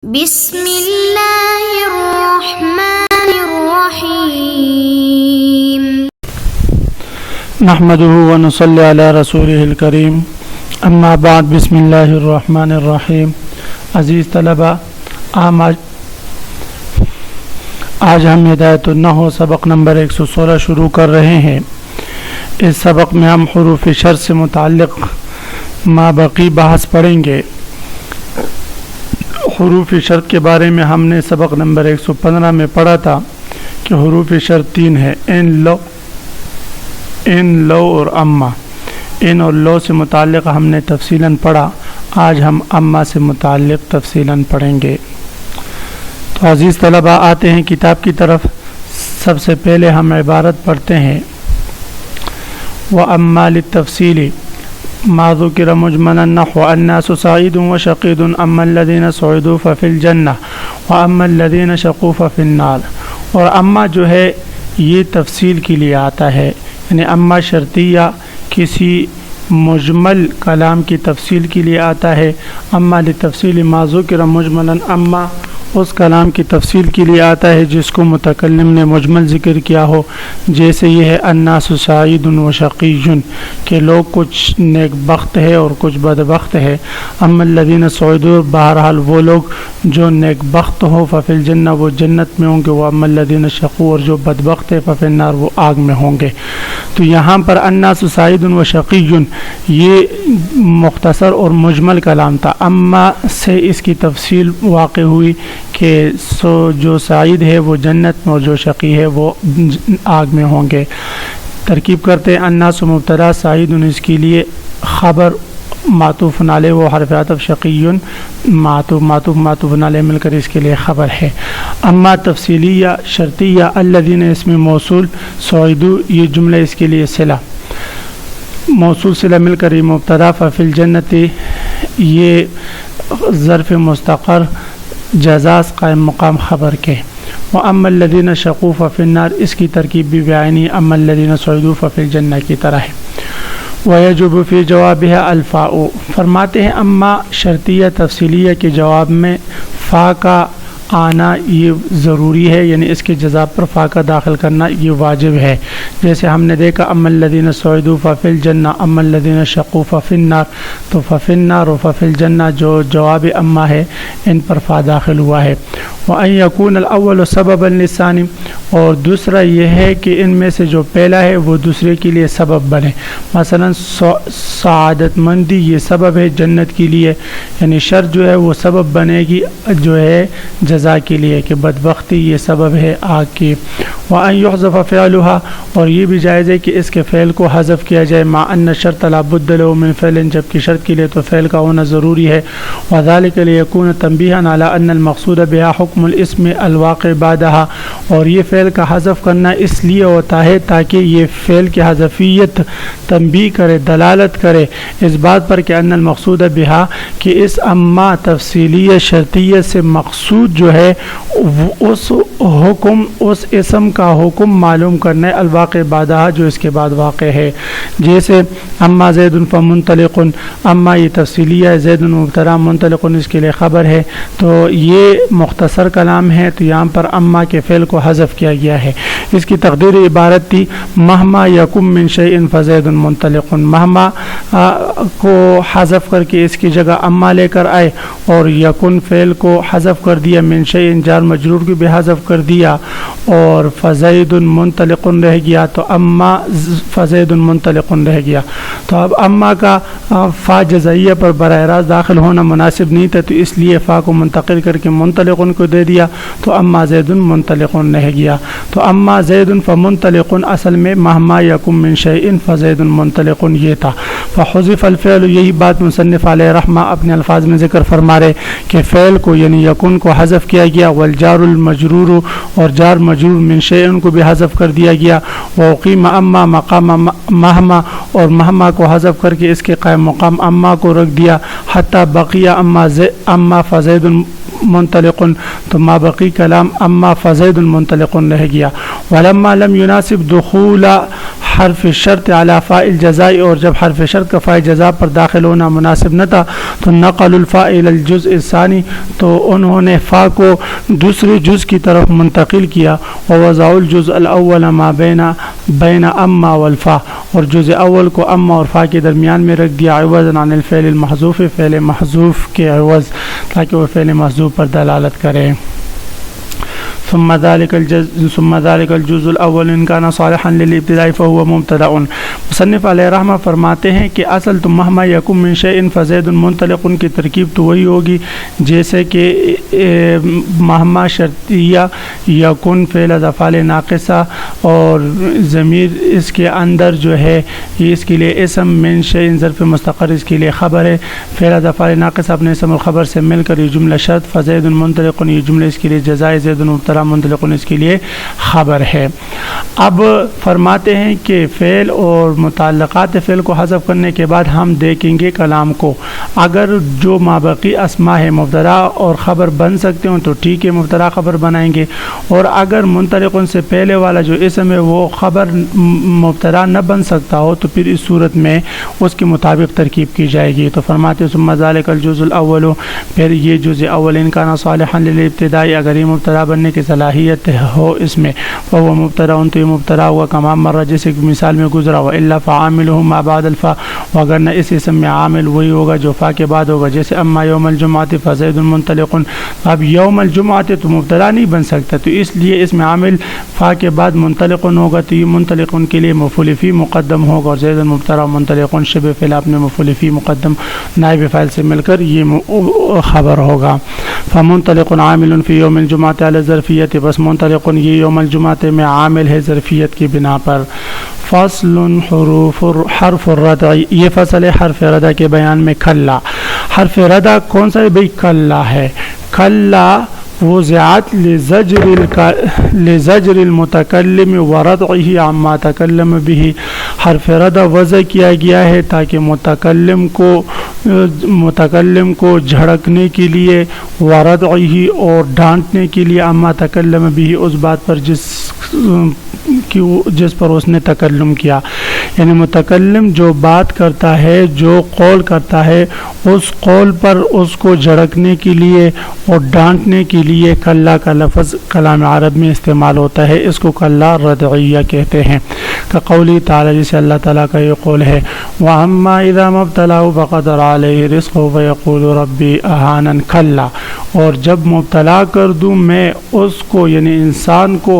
بسم اللہ الرحمن الرحیم نحمده ونصلی علی رسوله الکریم اما بعد بسم اللہ الرحمن الرحیم. عزیز طلبہ، آج ہم ہدایت النحو سبق نمبر 116 شروع کر رہے ہیں. اس سبق میں ہم حروف شرط سے متعلق ما بقی بحث پڑھیں گے. حروف شرط کے بارے میں ہم نے سبق نمبر 115 میں پڑھا تھا کہ حروف شرط 3 ہے: ان لو اور اما. ان اور لو سے متعلق ہم نے تفصیلاً پڑھا. آج ہم اما سے متعلق تفصیلاً پڑھیں گے. تو عزیز طلبہ، آتے ہیں کتاب کی طرف. سب سے پہلے ہم عبارت پڑھتے ہیں: وَأَمَّا لِلتَّفْصِيلِ ما ذکر مجملا نحو الناس سعید وشقید اما الذین سعدوا ففی الجنہ واما الذین شقوا ففی النار. اور اما جو ہے یہ تفصیل کے لیے آتا ہے، یعنی اما شرطیہ کسی مجمل کلام کی تفصیل کے لیے آتا ہے. اما لتفصیل ما ذکر مجملا، اما اس کلام کی تفصیل کے لیے آتا ہے جس کو متکلم نے مجمل ذکر کیا ہو. جیسے یہ ہے الناس سعید و شقی، کہ لوگ کچھ نیک بخت ہے اور کچھ بدبخت ہے. اما الذین سعدوا، بہرحال وہ لوگ جو نیک بخت ہو ففی الجنہ وہ جنت میں ہوں گے. وہ اما الذین شقوا، اور جو بدبخت ہے ففی النار وہ آگ میں ہوں گے. تو یہاں پر الناس سعید و شقی یہ مختصر اور مجمل کلام تھا. اما سے اس کی تفصیل واقع ہوئی کہ جو سعید ہے وہ جنت میں اور جو شقی ہے وہ آگ میں ہوں گے. ترکیب کرتے ہیں: الناس مبتدا، سعید اس کے لیے خبر، معطوف علیہ وہ حرف عطف، شقی معطوف علیہ مل کر اس کے لیے خبر ہے. اما تفصیلیہ شرطیہ، الذین اسم موصول، سعیدو یہ جملہ اس کے لیے صلہ، موصول صلہ مل کر یہ مبتدا، ففی الجنت یہ ظرف مستقر جزاز قائم مقام خبر کے. واما الذین شقوا ففی النار اس کی ترکیب بھی بیانی اما الذین سعدوا ففی الجنہ کی طرح ہے. ویجب فی جوابها الفاء، فرماتے ہیں اما شرطیہ تفصیلیہ کے جواب میں فا کا آنا یہ ضروری ہے، یعنی اس کے جزا پر فا کا داخل کرنا یہ واجب ہے. جیسے ہم نے دیکھا اما الذین سعدوا ففی الجنہ اما الذین شقوا ففی النار، تو ففی النار و ففی الجنہ جو جواب اما ہے ان پر فا داخل ہوا ہے. وَأَن يَكُونَ الْأَوَّلُ سَبَبًا لِلثَّانِي، اور دوسرا یہ ہے کہ ان میں سے جو پہلا ہے وہ دوسرے کے لیے سبب بنے. مثلا سعادت مندی یہ سبب ہے جنت کے لیے، یعنی شر جو ہے وہ سبب بنے گی جو ہے جزا کے لیے، کہ بدبختی یہ سبب ہے آگ کی. وَأَن يُحْذَفَ فِعْلُهَا، اور یہ بھی جائز ہے کہ اس کے فعل کو حذف کیا جائے. مع ان الشرط لا بد له من فعل، جبکہ شرط کے لیے تو فعل کا ہونا ضروری ہے. وذلك ليكون تنبيها على ان المقصود بها حکم الاسم الواقع بعدها، اور یہ فعل کا حذف کرنا اس لیے ہوتا ہے تاکہ یہ فعل کی حذفیت تنبیہ کرے، دلالت کرے اس بات پر کہ ان المقصود بها، کہ اس اما تفصیلیہ شرطیہ سے مقصود جو ہے اس حکم، اس اسم کا حکم معلوم کرنا ہے الواقع بعدها جو اس کے بعد واقع ہے. جیسے اما زید فمنطلق، اما یہ تفصیلیہ زید مبتدا منطلق اس کے لیے خبر ہے. تو یہ مختصر کلام ہے، تو یہاں پر اما کے فعل کو حذف کیا گیا ہے. اس کی تقدیر عبارت تھی مہما یکم من شیء فزید منطلق، مہما کو حذف کر کے اس کی جگہ اما لے کر آئے اور یکن فعل کو حذف کر دیا، من شیء جار مجرور کو بھی حذف کر دیا اور فزید منطلق رہ گیا، تو اما فزید منطلق رہ گیا. تو اب اما کا فا جزائیہ پر براہ راست داخل ہونا مناسب نہیں تھا، تو اس لیے فا کو منتقل کر کے منطلق کو دے دیا، تو اما زید منطلق رہ گیا. تو اما زید فمنطلق اصل میں مہما یکم من شیء فزید منطلق یہ تھا. فحذف الفعل، یہی بات مصنف علیہ رحمہ اپنے الفاظ میں ذکر فرما رہے کہ فعل کو یعنی یکن کو حذف کیا گیا، والجار المجرور اور جار مجرور من شیء کو بھی حذف کر دیا گیا. وقیم اما مقام مہما، اور مہما کو حذف کر کے اس کے قائم مقام اما کو رکھ دیا. حتی بقیہ اما فزید منطلق، تو ما بقی کلام اما فزید منطلق رہ گیا. ولما لم يناسب دخول حرف شرط علی فاعل جزائی، اور جب حرف شرط کا فاعل جزا پر داخل ہونا مناسب نہ تھا تو نقل الفاء الى الجزء الثانی، تو انہوں نے فا کو دوسرے جز کی طرف منتقل کیا. ووضع الجزء الاول ما بین اما والفا، اور جزء اول کو اما اور فا کے درمیان میں رکھ دیا. عوضا عن الفعل المحذوف، فعل محذوف کے عوض، تاکہ وہ فعل محذوف پر دلالت کرے. ثم ذلك الجزء الاول ان كان صالحا للابتداء فهو مبتدا. مصنف علیہ رحمہ فرماتے ہیں کہ اصل تو مہما یکن من شیء فزید منطلق کی ترکیب تو وہی ہوگی جیسے کہ مہما شرطیہ یکن فعل افعال ناقصہ اور ضمیر اس کے اندر جو ہے یہ اس کے لیے اسم، من شیء ظرف مستقر اس کے لیے خبر ہے. فعل افعال ناقصہ اپنے اسم اور خبر سے مل کر یہ جملہ شرط، فزید منطلق یہ جملہ اس کے لیے جزائے، زید مبتدا منطلق اس کے لیے خبر ہے. اب فرماتے ہیں کہ فعل اور متعلقات فعل کو حذف کرنے کے بعد ہم دیکھیں گے کلام کو. اگر جو مابقی اسماء ہے مبتدا اور خبر بن سکتے ہوں تو ٹھیک ہے، مبتدا خبر بنائیں گے. اور اگر منطلق سے پہلے والا جو اسم ہے وہ خبر مبتدا نہ بن سکتا ہو تو پھر اس صورت میں اس کے مطابق ترکیب کی جائے گی. تو فرماتے ہیں ثم ذلك الجزء الاول، پھر یہ جزء اول ان كان صالحا للابتداء، اگر یہ مبتدا بننے کی صلاحیت ہو اس میں، وہ مبتدا تو یہ مبتدا ہوا کما مر جیسے مثال میں گزرا. والا فعامله ما بعد الفاء، اگر نہ اس اسم میں عامل وہی ہوگا جو فا کے بعد ہوگا، جیسے اما یوم الجمعہ فزید منطلق. اب یوم الجمعہ تو مبتدا نہیں بن سکتا، تو اس لیے اس میں عامل فا کے بعد منطلق ہوگا، تو یہ منطلق کے لیے مفعول فی مقدم ہوگا، اور زید مبتدا منطلق شبہ فعل اپنے مفعول فی مقدم نائب فاعل سے مل کر یہ خبر ہوگا. فمنطلق عامل فی یوم الجمعہ علی ظرفیت، بس منطلق یہ یوم الجمعہ میں عامل ہے ظرفیت کی بنا پر. فصل حرف الردع، یہ فصل ہے حرف ردع کے بیان میں. کلا، حرف ردع کون سا ہے بھائی؟ کلا ہے. کلا وضعت لزجر المتکلم وردعه عما تکلم به، حرف ردع وضع کیا گیا ہے تاکہ متکلم کو جھڑکنے کے لیے، وردعه اور ڈانٹنے کے لیے، عما تکلم به اس بات پر جس پر اس نے تکلم کیا. یعنی متکلم جو بات کرتا ہے، جو قول کرتا ہے، اس قول پر اس کو جھڑکنے کے لیے اور ڈانٹنے کے لیے کلا کا لفظ کلام عرب میں استعمال ہوتا ہے. اس کو کلا ردعیہ کہتے ہیں. قولی تعالی، جسے اللہ تعالیٰ کا یہ قول ہے، وَأَمَّا إِذَا مَا ابْتَلَاهُ فَقَدَرَ عَلَيْهِ رِزْقَهُ فَيَقُولُ رَبِّي أَهَانَنِ. کلا، اور جب مبتلا کر دوں میں اس کو، یعنی انسان کو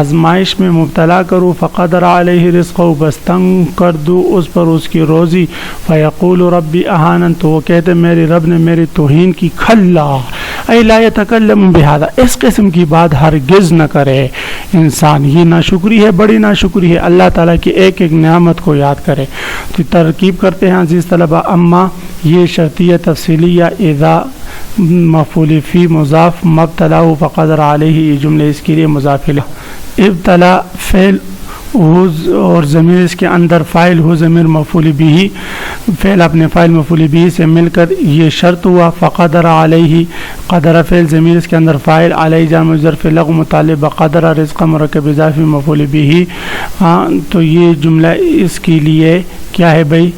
آزمائش میں مبتلا کروں، فقدر علیہ رزقہ، بس تنگ کر دوں اس پر اس کی روزی، فیقول ربی اہانن، تو وہ کہتے میرے رب نے میری توہین کی. کھلا ای لا یتکلم بہذا، اس قسم کی بات ہرگز نہ کرے انسان. یہ ناشکری ہے، بڑی ناشکری ہے. اللہ تعالیٰ کی ایک ایک نعمت کو یاد کرے. تو ترکیب کرتے ہیں عزیز طلبہ. اما یہ شرطیہ تفصیلیہ، اذا مفعول فی مضاف، مبتلا فقدر علیہ یہ جملے اس کے لیے مضاف الیہ. ابتلا فعل اور ضمیر اس کے اندر فاعل ہو، ضمیر مفعول بھی، فعل اپنے فاعل مفعول بھی سے مل کر یہ شرط ہوا. فقدر علیہ، قدر فعل ضمیر اس کے اندر فاعل، علیہ جامع ظرف لغو متعلق بقدر، رزق مرکب اضافی مفعول بھی. تو یہ جملہ اس کے لیے کیا ہے بھائی؟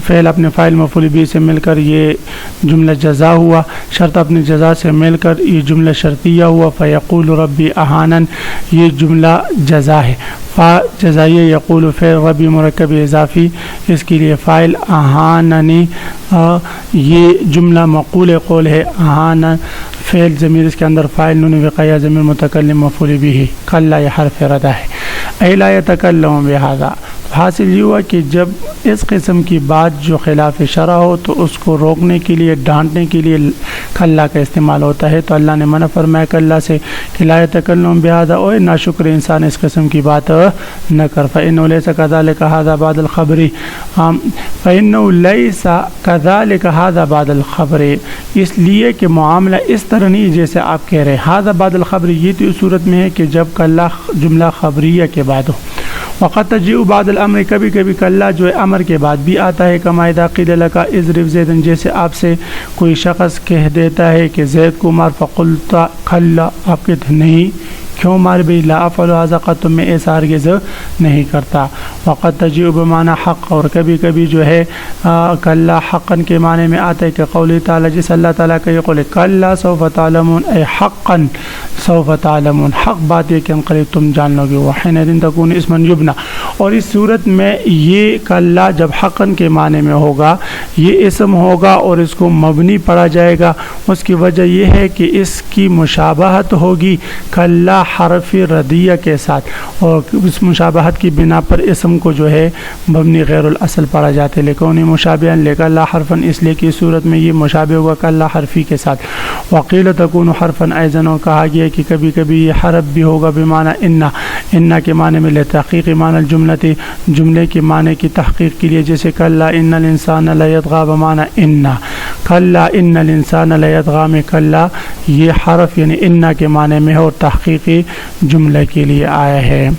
فعل اپنے فاعل مفعول بھی سے مل کر یہ جملہ جزا ہوا، شرط اپنے جزا سے مل کر یہ جملہ شرطیہ ہوا. فیقول ربی اہانن، یہ جملہ جزا ہے. فا جزائیہ، یقول فعل، ربی مرکب اضافی اس کے لیے فاعل، اہاننی یہ جملہ مقول قول ہے. اہان فعل ضمیر اس کے اندر فاعل، نون وقایہ ضمیر متکلم مفعول بھی. کلا یہ حرف ردع ہے. ای لا یتکلم بہذا، حاصل یہ ہوا کہ جب اس قسم کی بات جو خلاف شرع ہو تو اس کو روکنے کے لیے، ڈانٹنے کے لیے کلا کا استعمال ہوتا ہے. تو اللہ نے منع فرمایا کلا سے کہ لا یتکلم بہذا، اوے ناشکر انسان اس قسم کی بات نہ کر. فإنه ليس كذلك هذا بعد الخبر، فإنه ليس كذلك هذا بعد الخبر، اس لیے کہ معاملہ اس طرح نہیں جیسے آپ کہہ رہے. هذا بعد الخبر یہ تو اس صورت میں ہے کہ جب کلا جملہ خبریہ کے بعد ہو. وقت تجیء بعد الامر، کبھی کبھی کلا جو ہے امر کے بعد بھی آتا ہے، کما اذا قیل لک اضرب زیدا، جیسے آپ سے کوئی شخص کہہ دیتا ہے کہ زید کو مار، فقلت کلا، آپ کہتے نہیں کیوں مار بھی، لا افعل ھذا قط، میں ایسا ہرگز نہیں کرتا۔ وقت تجیء بمعنی حق، اور کبھی کبھی جو ہے کلا حقا کے معنی میں آتا ہے کہ قول تعالیٰ، جس اللہ تعالیٰ کا یہ قول ہے کلا سوف تعلمون، اے حقا سوف تعلمون، حق بات ہے کہ قریب تم جان لو گے، وحینئذ تکون اسما یبنا، اور اس صورت میں یہ کلا جب حقا کے معنی میں ہوگا یہ اسم ہوگا اور اس کو مبنی پڑھا جائے گا۔ اس کی وجہ یہ ہے کہ اس کی مشابہت ہوگی کلا حرف ردیہ کے ساتھ، اور اس مشابہت کی بنا پر اسم کو جو ہے مبنی غیر الاصل پڑھا جاتا ہے، لیکن مشابہن لکلا حرفن، اس لیے کہ اس صورت میں یہ مشابہ ہوگا کلا حرفی کے ساتھ۔ وقیل تکون حرفن ایضا، اور کہا گیا کہ کبھی کبھی یہ حرف بھی ہوگا بمعنی ان کے معنی میں لتحقیق معنی الجملۃ، جملے کے معنی کی تحقیق کے لیے، جیسے کلا ان الانسان لیطغی بمعنی ان، کلا ان الانسان لیطغی میں کلا یہ حرف یعنی ان کے معنی میں ہے اور تحقیقی جملے کے لیے آیا ہے۔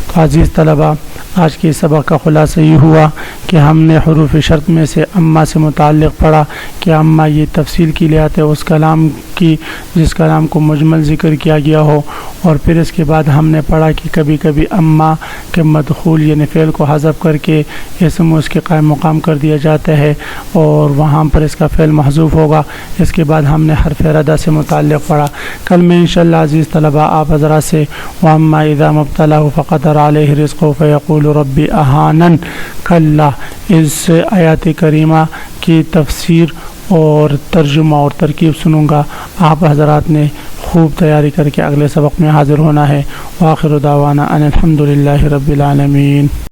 تو عزیز طلبہ، آج کے سبق کا خلاصہ یہ ہوا کہ ہم نے حروف شرط میں سے اما سے متعلق پڑھا کہ اما یہ تفصیل کے لیے آتے اس کلام کی جس کلام کو مجمل ذکر کیا گیا ہو، اور پھر اس کے بعد ہم نے پڑھا کہ کبھی کبھی اما کے مدخول یعنی فعل کو حذف کر کے اسم اس کے قائم مقام کر دیا جاتا ہے اور وہاں پر اس کا فعل محذوف ہوگا۔ اس کے بعد ہم نے حرف ردہ سے متعلق پڑھا۔ کل میں انشاءاللہ عزیز طلبہ آپ حضرات سے وَأَمَّا إِذَا مَبْتَلَاهُ فَقَدَرَ عَلَيْهِ رِزْقَهُ فَيَقُولُ رَبِّ أَهَانَنِ، کلا اس آیات کریمہ کی تفسیر اور ترجمہ اور ترکیب سنوں گا۔ آپ حضرات نے خوب تیاری کر کے اگلے سبق میں حاضر ہونا ہے۔ وآخر دعوانا ان الحمد للہ رب العالمین۔